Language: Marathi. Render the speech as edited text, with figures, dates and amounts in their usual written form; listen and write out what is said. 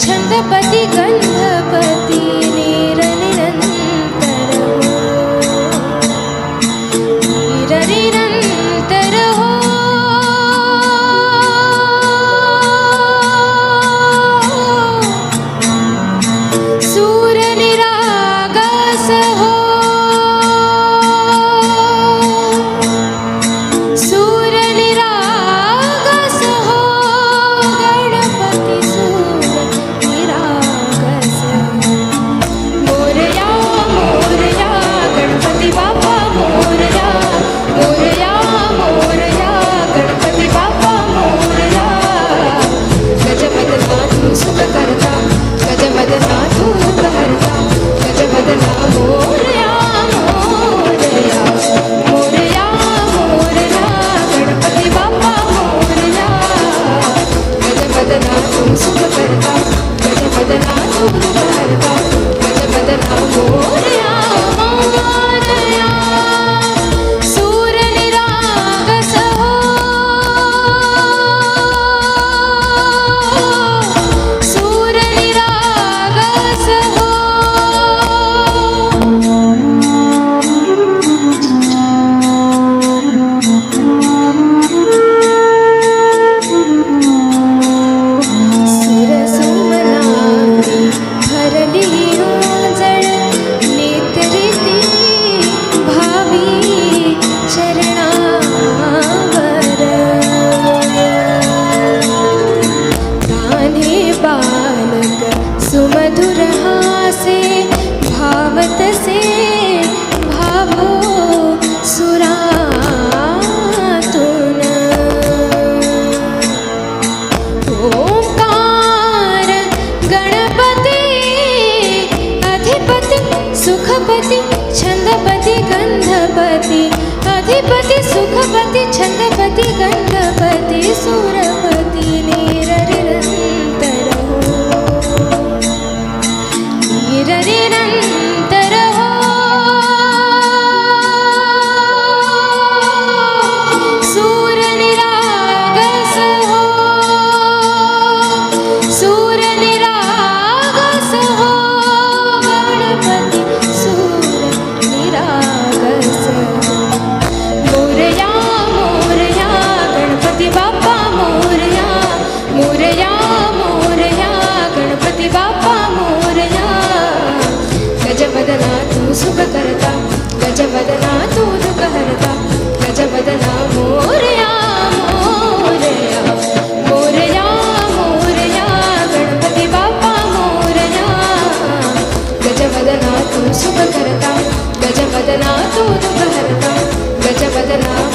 छंदपति गंधपति निरनिरंतर हो सूर निरागस हो सूर निरागस हो गणपति सूर मोरया मोरया गणपति बाप्पा मोरया मोरया मोरया गणपति बाप्पा मोरया गजवदना तू सुख करता गजवदना तू दुःख हरता गजवदना मोरया मोरया मोरया मोरया गणपति बाप्पा मोरया गजवदना तू सुख करता गजवदना तू दुःख हरता गजवदना मोरया मोरया सूर निरागस हो सूर निरागस हो सुर सुमनानी भरली ओंजळ नेत्रिती भावी चरणावर गाणे बालक सुमधुर हासे भावतसे भावो सुरातून ओंकार गणपती अधिपति सुखपति छंदपति गंधपति अधिपति सुखपति छंदपति गंधपति सूरपति निरनिरंतर हो निरनिरंतर हो सूर निरागस हो सूर निरागस हो गणपति सूर निरागस मोरया मोरया गणपति बाप्पा मोरया मोरया मोरया गणपति बाप्पा मोरया गजवदना तू सुख करता गजवदना तू दुःख हरता गजवदना मोरया मोरया मोरया मोरया गणपति बाप्पा मोरया गजवदना तू सुख करता गजवदना तू दुःख हरता गजवदना